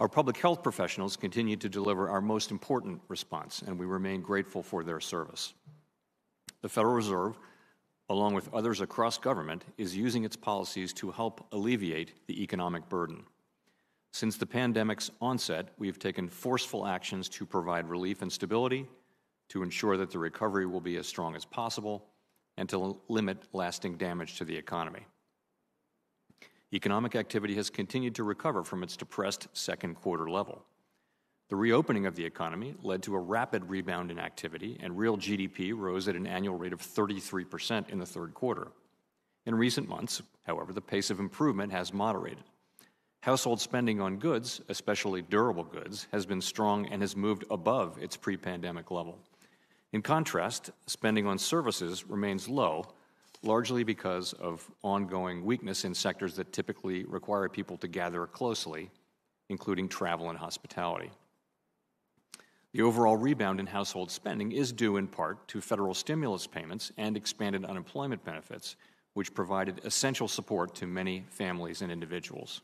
Our public health professionals continue to deliver our most important response, and we remain grateful for their service. The Federal Reserve, along with others across government, is using its policies to help alleviate the economic burden. Since the pandemic's onset, we have taken forceful actions to provide relief and stability, to ensure that the recovery will be as strong as possible, and to limit lasting damage to the economy. Economic activity has continued to recover from its depressed second quarter level. The reopening of the economy led to a rapid rebound in activity, and real GDP rose at an annual rate of 33% in the third quarter. In recent months, however, the pace of improvement has moderated. Household spending on goods, especially durable goods, has been strong and has moved above its pre-pandemic level. In contrast, spending on services remains low, largely because of ongoing weakness in sectors that typically require people to gather closely, including travel and hospitality. The overall rebound in household spending is due in part to federal stimulus payments and expanded unemployment benefits, which provided essential support to many families and individuals.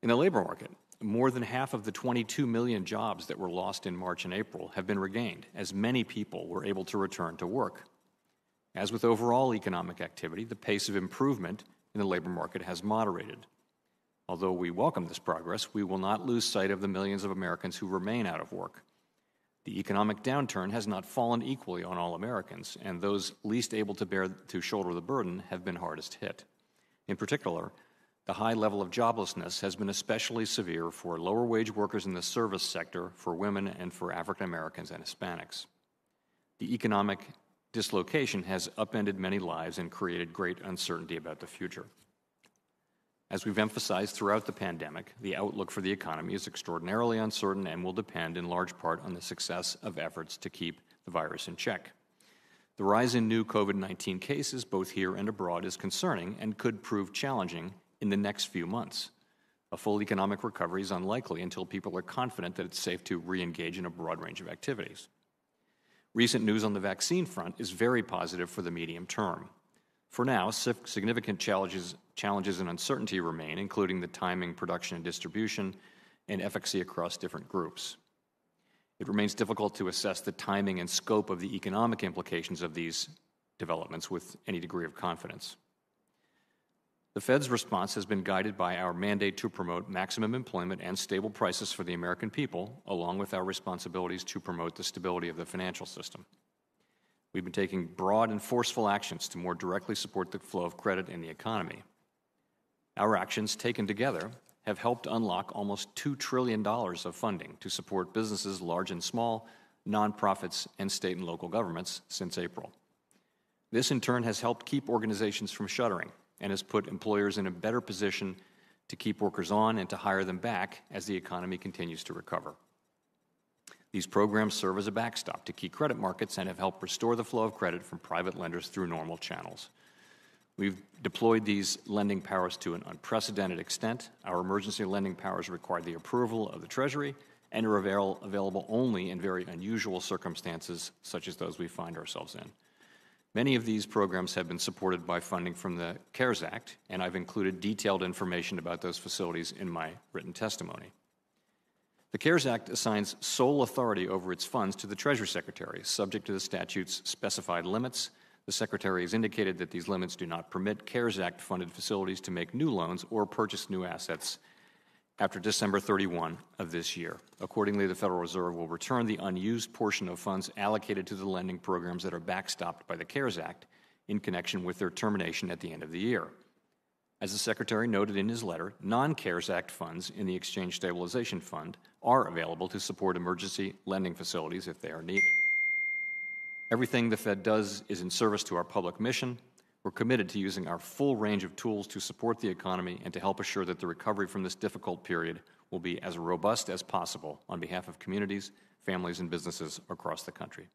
In the labor market, more than half of the 22 million jobs that were lost in March and April have been regained, as many people were able to return to work. As with overall economic activity, the pace of improvement in the labor market has moderated. Although we welcome this progress, we will not lose sight of the millions of Americans who remain out of work. The economic downturn has not fallen equally on all Americans, and those least able to shoulder the burden have been hardest hit. In particular, the high level of joblessness has been especially severe for lower-wage workers in the service sector, for women, and for African Americans and Hispanics. The economic dislocation has upended many lives and created great uncertainty about the future. As we've emphasized throughout the pandemic, the outlook for the economy is extraordinarily uncertain and will depend in large part on the success of efforts to keep the virus in check. The rise in new COVID-19 cases, both here and abroad, is concerning and could prove challenging in the next few months. A full economic recovery is unlikely until people are confident that it's safe to re-engage in a broad range of activities. Recent news on the vaccine front is very positive for the medium term. For now, significant challenges and uncertainty remain, including the timing, production, and distribution, and efficacy across different groups. It remains difficult to assess the timing and scope of the economic implications of these developments with any degree of confidence. The Fed's response has been guided by our mandate to promote maximum employment and stable prices for the American people, along with our responsibilities to promote the stability of the financial system. We've been taking broad and forceful actions to more directly support the flow of credit in the economy. Our actions, taken together, have helped unlock almost $2 trillion of funding to support businesses large and small, nonprofits, and state and local governments since April. This, in turn, has helped keep organizations from shuttering and has put employers in a better position to keep workers on and to hire them back as the economy continues to recover. These programs serve as a backstop to key credit markets and have helped restore the flow of credit from private lenders through normal channels. We've deployed these lending powers to an unprecedented extent. Our emergency lending powers require the approval of the Treasury and are available only in very unusual circumstances, such as those we find ourselves in. Many of these programs have been supported by funding from the CARES Act, and I've included detailed information about those facilities in my written testimony. The CARES Act assigns sole authority over its funds to the Treasury Secretary, subject to the statute's specified limits. The Secretary has indicated that these limits do not permit CARES Act-funded facilities to make new loans or purchase new assets after December 31 of this year. Accordingly, the Federal Reserve will return the unused portion of funds allocated to the lending programs that are backstopped by the CARES Act in connection with their termination at the end of the year. As the Secretary noted in his letter, non-CARES Act funds in the Exchange Stabilization Fund are available to support emergency lending facilities if they are needed. Everything the Fed does is in service to our public mission. We're committed to using our full range of tools to support the economy and to help assure that the recovery from this difficult period will be as robust as possible on behalf of communities, families, and businesses across the country.